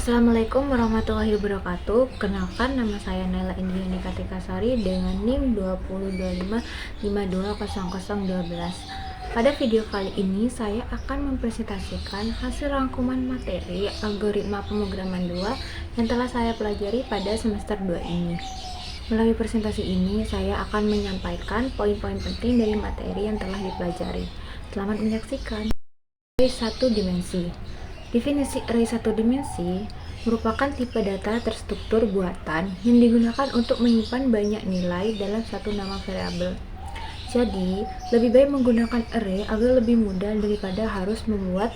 Assalamualaikum warahmatullahi wabarakatuh. Kenalkan, nama saya Naila Indriani Kartikasari dengan NIM 2025520012. Pada video kali ini saya akan mempresentasikan hasil rangkuman materi algoritma pemrograman 2 yang telah saya pelajari pada semester 2 ini. Melalui presentasi ini saya akan menyampaikan poin-poin penting dari materi yang telah dipelajari. Selamat menyaksikan. Array satu dimensi. Definisi array satu dimensi merupakan tipe data terstruktur buatan yang digunakan untuk menyimpan banyak nilai dalam satu nama variabel. Jadi, lebih baik menggunakan array agar lebih mudah daripada harus membuat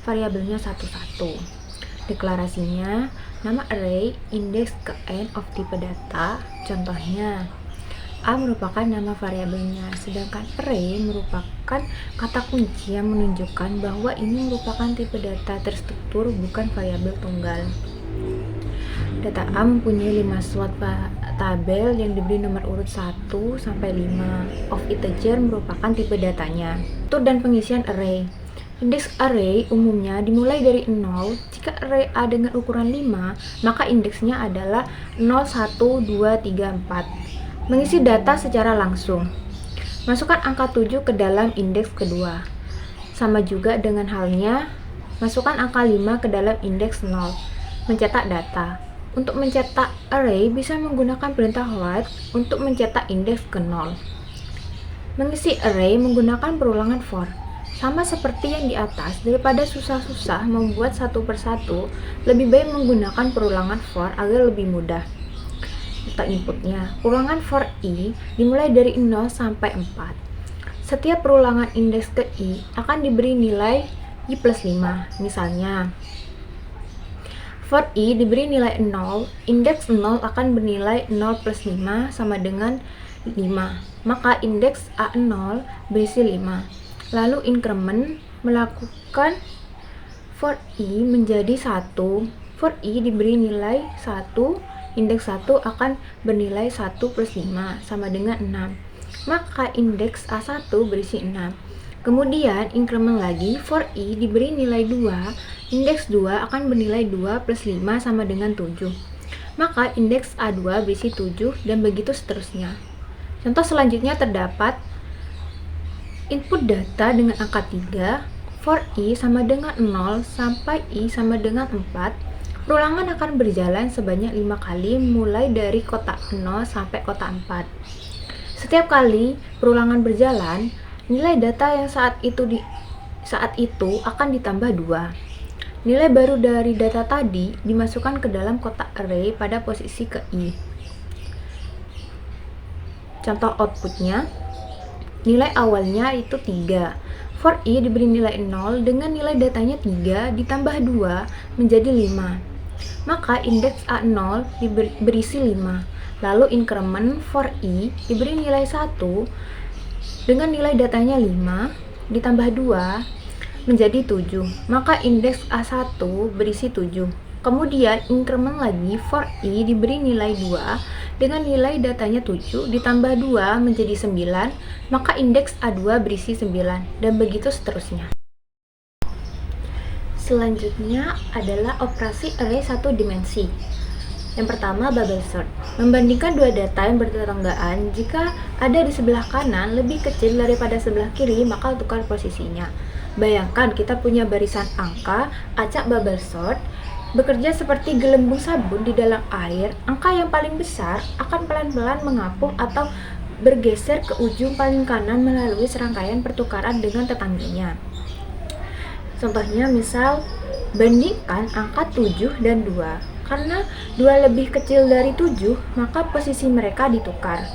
variabelnya satu-satu. Deklarasinya, nama array indeks ke n of tipe data. Contohnya, A merupakan nama variabelnya, sedangkan array merupakan kata kunci yang menunjukkan bahwa ini merupakan tipe data terstruktur, bukan variabel tunggal. Data A mempunyai 5 slot tabel yang diberi nomor urut 1 sampai 5. Of integer merupakan tipe datanya. Struktur dan pengisian array. Indeks array umumnya dimulai dari 0. Jika array A dengan ukuran 5, maka indeksnya adalah 0, 1, 2, 3, 4. Mengisi data secara langsung. Masukkan angka 7 ke dalam indeks kedua. Sama juga dengan halnya, masukkan angka 5 ke dalam indeks 0. Mencetak data. Untuk mencetak array bisa menggunakan perintah write untuk mencetak indeks ke 0. Mengisi array menggunakan perulangan for. Sama seperti yang di atas, daripada susah-susah membuat satu persatu, lebih baik menggunakan perulangan for agar lebih mudah. Data inputnya, ulangan for i dimulai dari 0 sampai 4. Setiap perulangan indeks ke i akan diberi nilai i plus 5. Misalnya, for i diberi nilai 0, indeks 0 akan bernilai 0 plus 5 sama dengan 5. Maka indeks A0 berisi 5. Lalu increment melakukan for i menjadi 1. For i diberi nilai 1, indeks 1 akan bernilai 1 plus 5 sama dengan 6. Maka indeks A1 berisi 6. Kemudian increment lagi, for i diberi nilai 2, indeks 2 akan bernilai 2 plus 5 sama dengan 7. Maka indeks A2 berisi 7 dan begitu seterusnya. Contoh selanjutnya terdapat input data dengan angka 3, for i sama dengan 0 sampai i sama dengan 4. Perulangan akan berjalan sebanyak 5 kali mulai dari kotak 0 sampai kotak 4. Setiap kali perulangan berjalan, nilai data yang saat itu akan ditambah 2. Nilai baru dari data tadi dimasukkan ke dalam kotak array pada posisi ke i. Contoh outputnya, nilai awalnya itu 3. For i diberi nilai 0 dengan nilai datanya 3 ditambah 2 menjadi 5. Maka indeks A0 berisi 5. Lalu increment for i diberi nilai 1 dengan nilai datanya 5 ditambah 2 menjadi 7. Maka indeks A1 berisi 7. Kemudian increment lagi, for i diberi nilai 2 dengan nilai datanya 7 ditambah 2 menjadi 9. Maka indeks A2 berisi 9 dan begitu seterusnya. Selanjutnya adalah operasi array satu dimensi. Yang pertama, bubble sort. Membandingkan dua data yang bertetanggaan, jika ada di sebelah kanan lebih kecil daripada sebelah kiri, maka tukar posisinya. Bayangkan kita punya barisan angka, acak bubble sort, bekerja seperti gelembung sabun di dalam air. Angka yang paling besar akan pelan-pelan mengapung atau bergeser ke ujung paling kanan melalui serangkaian pertukaran dengan tetangganya. Contohnya misal, bandingkan angka 7 dan 2. Karena 2 lebih kecil dari 7, maka posisi mereka ditukar.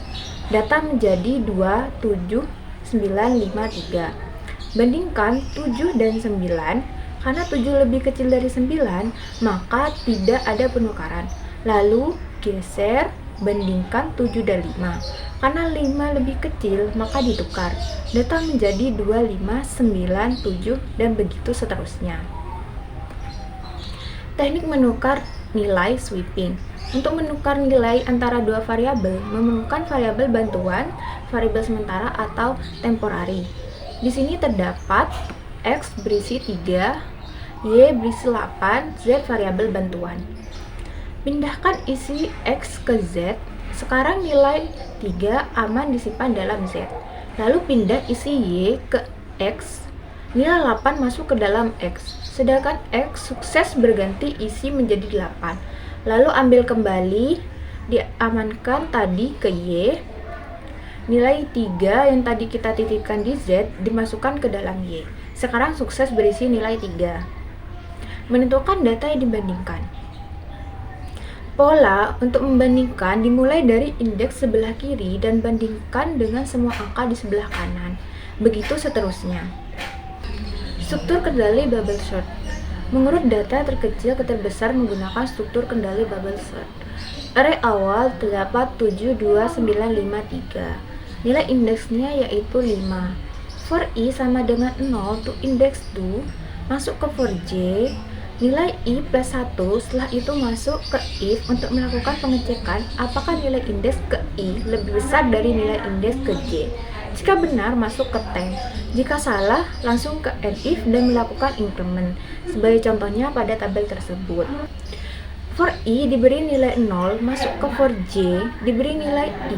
Data menjadi 2, 7, 9, 5, 3. Bandingkan 7 dan 9. Karena 7 lebih kecil dari 9, maka tidak ada penukaran. Lalu geser, bandingkan 7 dan 5. Karena 5 lebih kecil, maka ditukar. Data menjadi 2, 5, 9, 7, dan begitu seterusnya. Teknik menukar nilai sweeping. Untuk menukar nilai antara dua variabel, memerlukan variabel bantuan, variabel sementara atau temporary. Di sini terdapat X berisi 3, Y berisi 8, Z variabel bantuan. Pindahkan isi X ke Z. Sekarang nilai 3 aman disimpan dalam Z. Lalu pindah isi Y ke X. Nilai 8 masuk ke dalam X. Sedangkan X sukses berganti isi menjadi 8. Lalu ambil kembali, diamankan tadi ke Y. Nilai 3 yang tadi kita titipkan di Z dimasukkan ke dalam Y. Sekarang sukses berisi nilai 3. Menentukan data yang dibandingkan. Pola untuk membandingkan dimulai dari indeks sebelah kiri dan bandingkan dengan semua angka di sebelah kanan. Begitu seterusnya. Struktur kendali bubble sort. Mengurut data terkecil ke terbesar menggunakan struktur kendali bubble sort. Array awal terdapat 7, 2, 9, 5, 3. Nilai indeksnya yaitu 5. For I sama dengan 0 to index 2, masuk ke for J. Nilai I plus 1, setelah itu masuk ke if untuk melakukan pengecekan apakah nilai indeks ke I lebih besar dari nilai indeks ke J. Jika benar, masuk ke temp. Jika salah, langsung ke if dan melakukan increment, sebagai contohnya pada tabel tersebut. For I diberi nilai 0, masuk ke for J, diberi nilai I,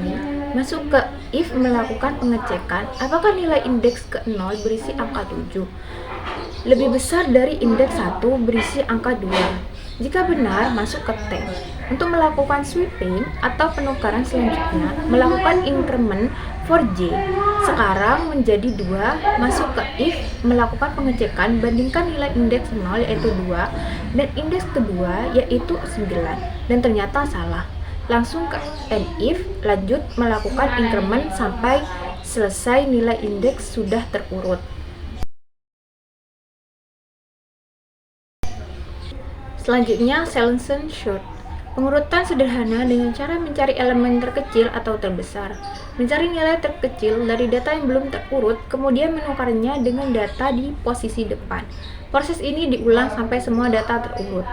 masuk ke if melakukan pengecekan apakah nilai indeks ke 0 berisi angka 7 lebih besar dari indeks 1 berisi angka 2. Jika benar, masuk ke temp. Untuk melakukan sweeping atau penukaran selanjutnya, melakukan increment for J. Sekarang menjadi 2, masuk ke if, melakukan pengecekan, bandingkan nilai indeks 0 yaitu 2 dan indeks kedua yaitu 9 dan ternyata salah. Langsung ke if, lanjut melakukan increment sampai selesai nilai indeks sudah terurut. Selanjutnya, selection sort. Pengurutan sederhana dengan cara mencari elemen terkecil atau terbesar. Mencari nilai terkecil dari data yang belum terurut, kemudian menukarnya dengan data di posisi depan. Proses ini diulang sampai semua data terurut.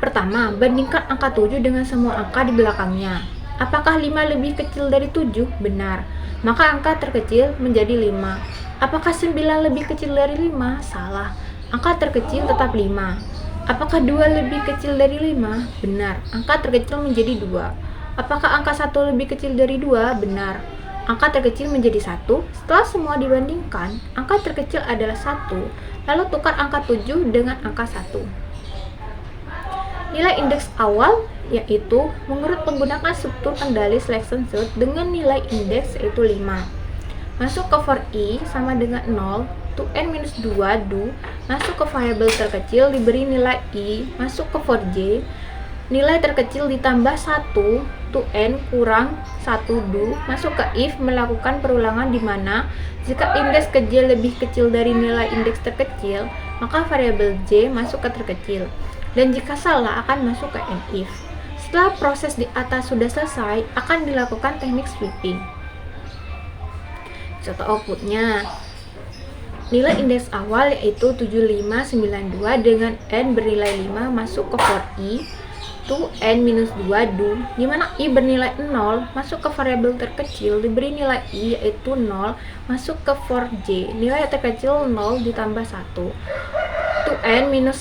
Pertama, bandingkan angka 7 dengan semua angka di belakangnya. Apakah 5 lebih kecil dari 7? Benar. Maka angka terkecil menjadi 5. Apakah 9 lebih kecil dari 5? Salah. Angka terkecil tetap 5. Apakah 2 lebih kecil dari 5? Benar. Angka terkecil menjadi 2. Apakah angka 1 lebih kecil dari 2? Benar. Angka terkecil menjadi 1. Setelah semua dibandingkan, angka terkecil adalah 1. Lalu tukar angka 7 dengan angka 1. Nilai indeks awal yaitu mengurut menggunakan struktur kendali selection sort dengan nilai indeks yaitu 5. Masuk ke for I sama dengan 0 to n-2 do, masuk ke variabel terkecil, diberi nilai I, masuk ke for J, nilai terkecil ditambah 1 to n kurang 1 do, masuk ke if, melakukan perulangan di mana jika indeks ke J lebih kecil dari nilai indeks terkecil, maka variabel J masuk ke terkecil, dan jika salah akan masuk ke if. Setelah proses di atas sudah selesai, akan dilakukan teknik sweeping. Contoh outputnya, nilai indeks awal yaitu 7592 dengan n bernilai 5 masuk ke for I to n-2 do, di mana I bernilai 0, masuk ke variabel terkecil, diberi nilai I yaitu 0, masuk ke for J, nilai terkecil 0 ditambah 1 to n-1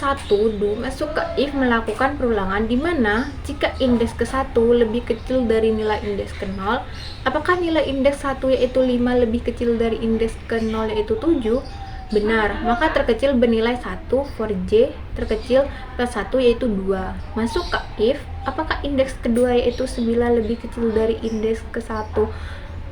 do, masuk ke if, melakukan perulangan di mana jika indeks ke 1 lebih kecil dari nilai indeks ke 0, apakah nilai indeks 1 yaitu 5 lebih kecil dari indeks ke 0 yaitu 7? Benar, maka terkecil bernilai 1 for J terkecil plus 1 yaitu 2. Masuk ke if, apakah indeks kedua yaitu 9 lebih kecil dari indeks ke 1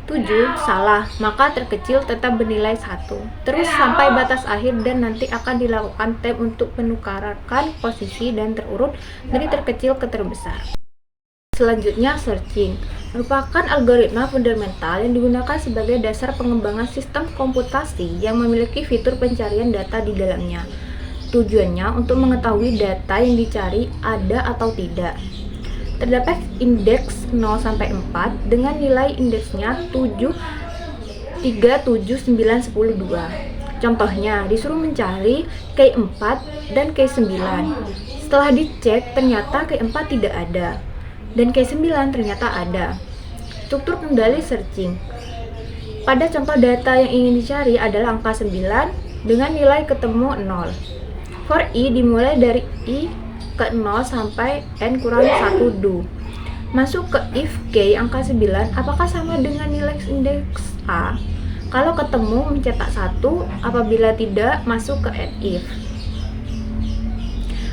7? Salah, maka terkecil tetap bernilai 1. Terus sampai batas akhir dan nanti akan dilakukan tab untuk menukarkan posisi dan terurut dari terkecil ke terbesar. Selanjutnya, searching merupakan algoritma fundamental yang digunakan sebagai dasar pengembangan sistem komputasi yang memiliki fitur pencarian data di dalamnya. Tujuannya untuk mengetahui data yang dicari ada atau tidak. Terdapat indeks 0 sampai 4 dengan nilai indeksnya 7, 3, 7, 9, 10, 2. Contohnya, disuruh mencari K4 dan K9. Setelah dicek, ternyata K4 tidak ada dan K9 ternyata ada. Struktur kendali searching. Pada contoh data yang ingin dicari adalah angka 9 dengan nilai ketemu 0. For i dimulai dari i ke 0 sampai n kurang 1 do. Masuk ke if k angka 9 apakah sama dengan nilai indeks a? Kalau ketemu mencetak 1, apabila tidak masuk ke end if.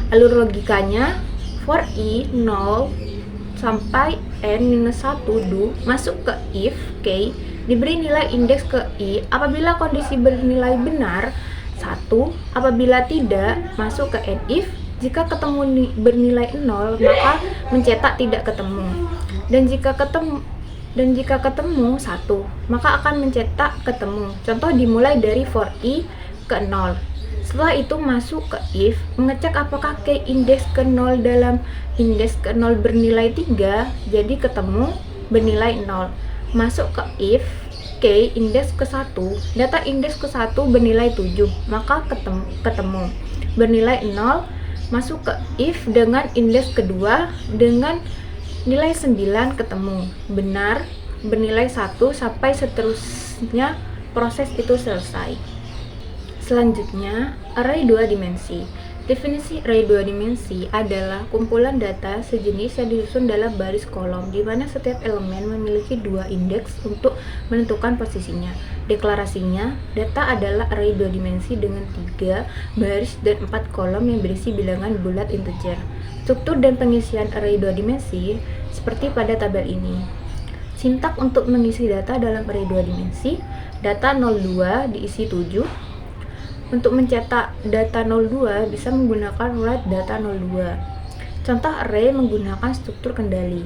Alur logikanya, for i 0 sampai n-1 do masuk ke if k diberi nilai indeks ke i apabila kondisi bernilai benar 1, apabila tidak masuk ke end if. Jika ketemu bernilai 0 maka mencetak tidak ketemu, dan jika ketemu 1 maka akan mencetak ketemu. Contoh dimulai dari for i ke 0. Setelah itu masuk ke if, mengecek apakah k indeks ke 0 dalam indeks ke 0 bernilai 3, jadi ketemu bernilai 0. Masuk ke if k indeks ke 1, data indeks ke 1 bernilai 7, maka ketemu bernilai 0. Masuk ke if dengan indeks kedua dengan nilai 9 ketemu benar bernilai 1 sampai seterusnya proses itu selesai. Selanjutnya, array 2 dimensi. Definisi array 2 dimensi adalah kumpulan data sejenis yang disusun dalam baris kolom di mana setiap elemen memiliki 2 indeks untuk menentukan posisinya. Deklarasinya, data adalah array 2 dimensi dengan 3 baris dan 4 kolom yang berisi bilangan bulat integer. Struktur dan pengisian array 2 dimensi seperti pada tabel ini. Sintak untuk mengisi data dalam array 2 dimensi, data 02 diisi 7. Untuk mencetak data 02 bisa menggunakan write data 02. Contoh array menggunakan struktur kendali.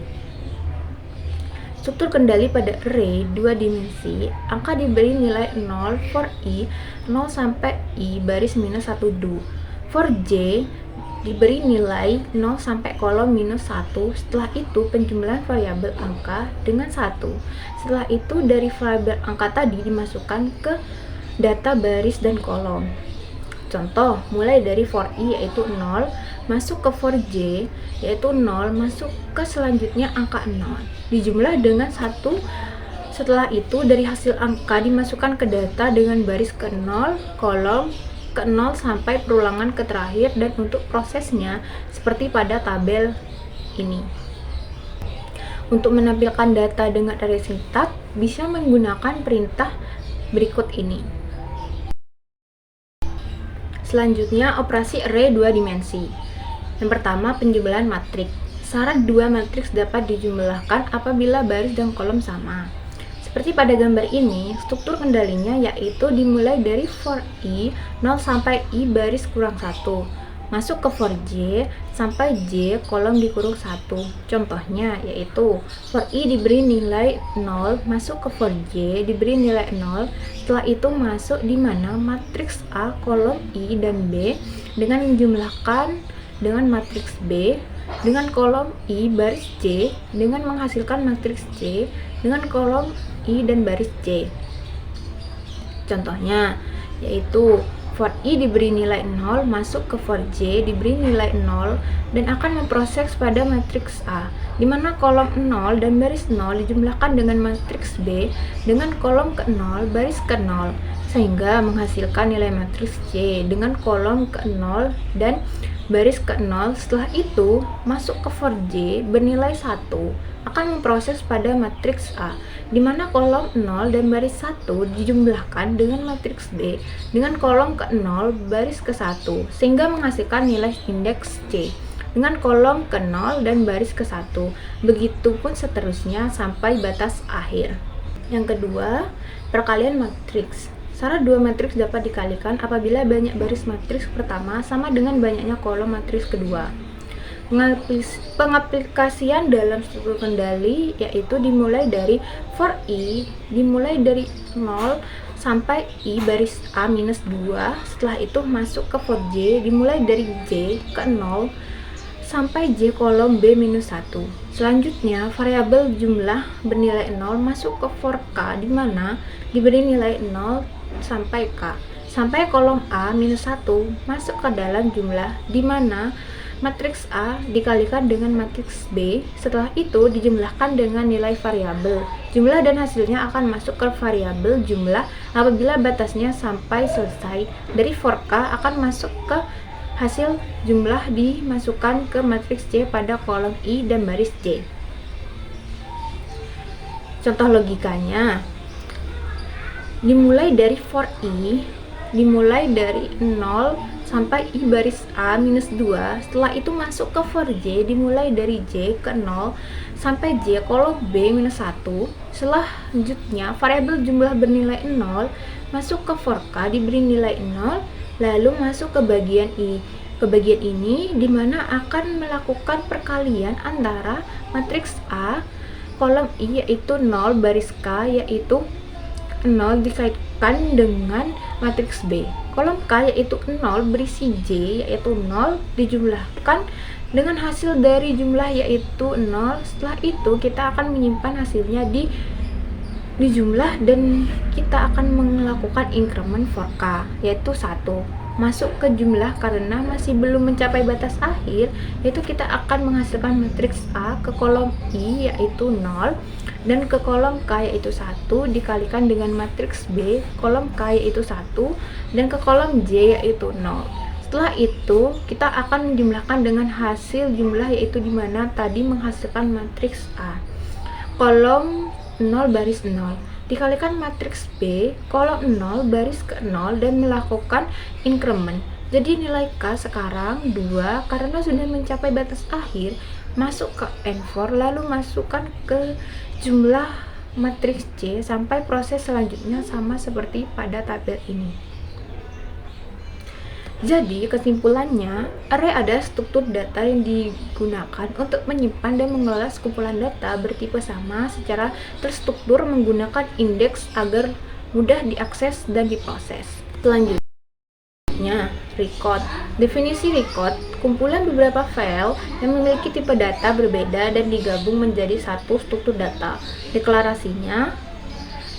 Struktur kendali pada array 2 dimensi, angka diberi nilai 0 for i 0 sampai i baris minus 1 do. For j diberi nilai 0 sampai kolom minus 1. Setelah itu penjumlahan variabel angka dengan 1. Setelah itu dari variabel angka tadi dimasukkan ke data baris dan kolom. Contoh, mulai dari for i yaitu 0, masuk ke for j yaitu 0, masuk ke selanjutnya angka 0. Dijumlah dengan 1. Setelah itu dari hasil angka dimasukkan ke data dengan baris ke 0, kolom ke 0 sampai perulangan ke terakhir, dan untuk prosesnya seperti pada tabel ini. Untuk menampilkan data dengan array sintak bisa menggunakan perintah berikut ini. Selanjutnya, operasi array 2 dimensi. Yang pertama, penjumlahan matriks. Syarat 2 matriks dapat dijumlahkan apabila baris dan kolom sama. Seperti pada gambar ini, struktur kendalinya yaitu dimulai dari for i 0 sampai i baris kurang 1. Masuk ke for j sampai j kolom dikurung 1. Contohnya yaitu for i diberi nilai 0, masuk ke for j diberi nilai 0. Setelah itu masuk di mana matriks A kolom i dan b dengan menjumlahkan dengan matriks b dengan kolom i baris j dengan menghasilkan matriks j dengan kolom i dan baris j. Contohnya yaitu for i diberi nilai 0, masuk ke for j diberi nilai 0 dan akan memproses pada matriks A, di mana kolom 0 dan baris 0 dijumlahkan dengan matriks B dengan kolom ke 0 baris ke 0 sehingga menghasilkan nilai matriks J dengan kolom ke 0 dan baris ke 0. Setelah itu masuk ke for j bernilai 1 akan memproses pada matriks A, di mana kolom 0 dan baris 1 dijumlahkan dengan matriks B dengan kolom ke 0 baris ke 1 sehingga menghasilkan nilai indeks C dengan kolom ke 0 dan baris ke 1. Begitupun seterusnya sampai batas akhir. Yang kedua, perkalian matriks. Syarat 2 matriks dapat dikalikan apabila banyak baris matriks pertama sama dengan banyaknya kolom matriks kedua. Pengaplikasian dalam struktur kendali yaitu dimulai dari for i dimulai dari 0 sampai i baris a minus 2. Setelah itu masuk ke for j dimulai dari j ke 0 sampai j kolom b minus 1. Selanjutnya variabel jumlah bernilai 0 masuk ke for k di mana diberi nilai 0 sampai k sampai kolom a minus 1 masuk ke dalam jumlah di mana matriks A dikalikan dengan matriks B. Setelah itu dijumlahkan dengan nilai variabel jumlah dan hasilnya akan masuk ke variabel jumlah apabila batasnya sampai selesai. Dari for k akan masuk ke hasil jumlah dimasukkan ke matriks C pada kolom I dan baris J. Contoh logikanya, dimulai dari for I, dimulai dari 0 sampai I baris A minus 2, setelah itu masuk ke for J, dimulai dari J ke 0 sampai J kolom B minus 1, selanjutnya variabel jumlah bernilai 0 masuk ke for K diberi nilai 0, lalu masuk ke bagian I. Ke bagian ini dimana akan melakukan perkalian antara matriks A kolom I yaitu 0 baris K yaitu 0 dikaitkan dengan matriks B. Kolom K yaitu 0 berisi J yaitu 0 dijumlahkan dengan hasil dari jumlah yaitu 0. Setelah itu kita akan menyimpan hasilnya di jumlah dan kita akan melakukan increment for K yaitu 1. Masuk ke jumlah karena masih belum mencapai batas akhir, yaitu kita akan menghasilkan matriks A ke kolom I yaitu 0 dan ke kolom K yaitu 1 dikalikan dengan matriks B kolom K yaitu 1 dan ke kolom J yaitu 0. Setelah itu kita akan menjumlahkan dengan hasil jumlah yaitu dimana tadi menghasilkan matriks A kolom 0 baris 0 dikalikan matriks B kolom 0 baris ke 0 dan melakukan increment. Jadi nilai K sekarang 2 karena sudah mencapai batas akhir, masuk ke N4 lalu masukkan ke jumlah matriks C sampai proses selanjutnya sama seperti pada tabel ini. Jadi kesimpulannya, array adalah struktur data yang digunakan untuk menyimpan dan mengelola sekumpulan data bertipe sama secara terstruktur menggunakan indeks agar mudah diakses dan diproses. Selanjutnya, record. Definisi record, kumpulan beberapa file yang memiliki tipe data berbeda dan digabung menjadi satu struktur data. Deklarasinya,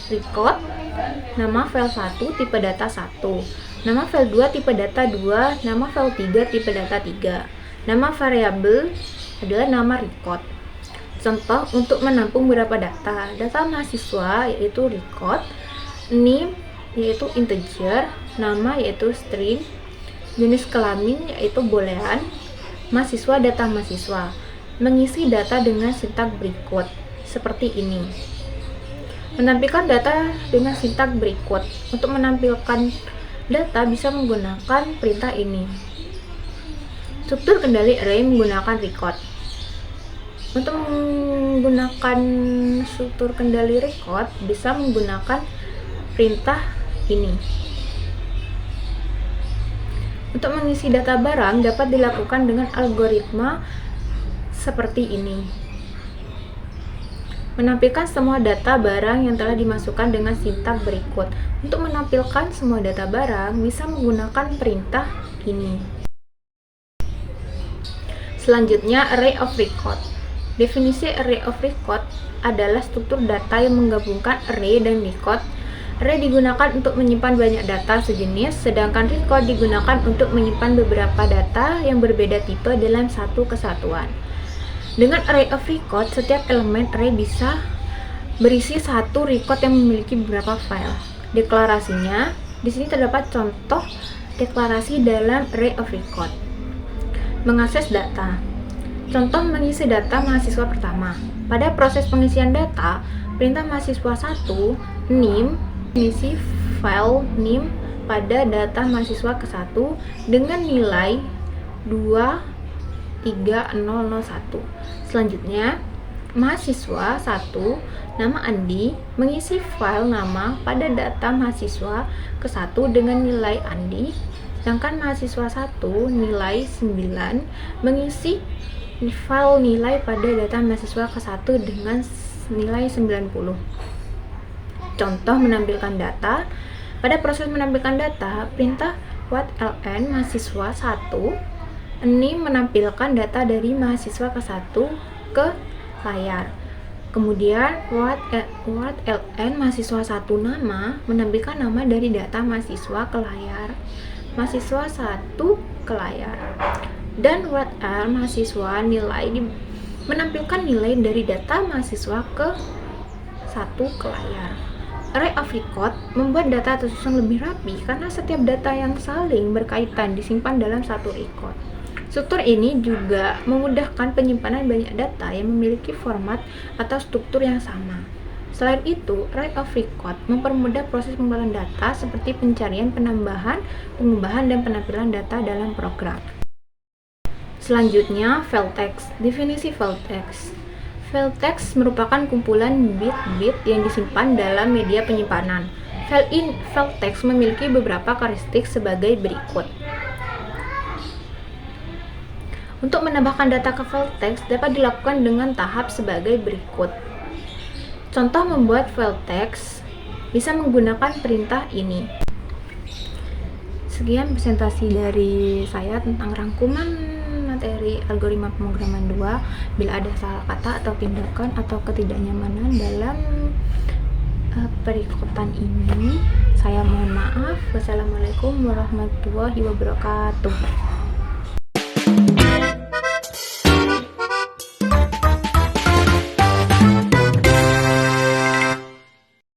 record, nama file 1 tipe data 1. Nama file 2 tipe data 2, nama file 3 tipe data 3. Nama variabel adalah nama record. Contoh untuk menampung beberapa data. Data mahasiswa yaitu record, name yaitu integer, nama yaitu string, jenis kelamin yaitu boolean, mahasiswa data mahasiswa. Mengisi data dengan sintak berikut seperti ini. Menampilkan data dengan sintak berikut. Untuk menampilkan data bisa menggunakan perintah ini. Struktur kendali array menggunakan record. Untuk menggunakan struktur kendali record bisa menggunakan perintah ini. Untuk mengisi data barang dapat dilakukan dengan algoritma seperti ini. Menampilkan semua data barang yang telah dimasukkan dengan sintak berikut. Untuk menampilkan semua data barang bisa menggunakan perintah ini. Selanjutnya, array of record. Definisi array of record adalah struktur data yang menggabungkan array dan record. Array digunakan untuk menyimpan banyak data sejenis, sedangkan record digunakan untuk menyimpan beberapa data yang berbeda tipe dalam satu kesatuan. Dengan array of record, setiap elemen array bisa berisi satu record yang memiliki beberapa file. Deklarasinya, di sini terdapat contoh deklarasi dalam array of record. Mengakses data. Contoh mengisi data mahasiswa pertama. Pada proses pengisian data, perintah mahasiswa 1, name, mengisi file name pada data mahasiswa ke-1 dengan nilai 23001. Selanjutnya, mahasiswa 1, nama Andi, mengisi file nama pada data mahasiswa ke-1 dengan nilai Andi, sedangkan mahasiswa 1, nilai 9, mengisi file nilai pada data mahasiswa ke-1 dengan nilai 90. Contoh menampilkan data. Pada proses menampilkan data, perintah whatln mahasiswa 1 ini menampilkan data dari mahasiswa ke-1 ke layar. Kemudian whatln mahasiswa 1 nama menampilkan nama dari data mahasiswa ke layar. Mahasiswa 1 ke layar. Dan whatl mahasiswa nilai menampilkan nilai dari data mahasiswa ke 1 ke layar. Array of record membuat data tersusun lebih rapi karena setiap data yang saling berkaitan disimpan dalam satu record. Struktur ini juga memudahkan penyimpanan banyak data yang memiliki format atau struktur yang sama. Selain itu, array of record mempermudah proses pengumpulan data seperti pencarian, penambahan, pengubahan, dan penampilan data dalam program. Selanjutnya, file text. Definisi file text. File text merupakan kumpulan bit-bit yang disimpan dalam media penyimpanan. File text memiliki beberapa karakteristik sebagai berikut. Untuk menambahkan data ke file text dapat dilakukan dengan tahap sebagai berikut. Contoh membuat file text bisa menggunakan perintah ini. Sekian presentasi dari saya tentang rangkuman materi algoritma pemrograman 2. Bila ada salah kata atau tindakan atau ketidaknyamanan dalam perikopan ini, saya mohon maaf. Wassalamualaikum warahmatullahi wabarakatuh.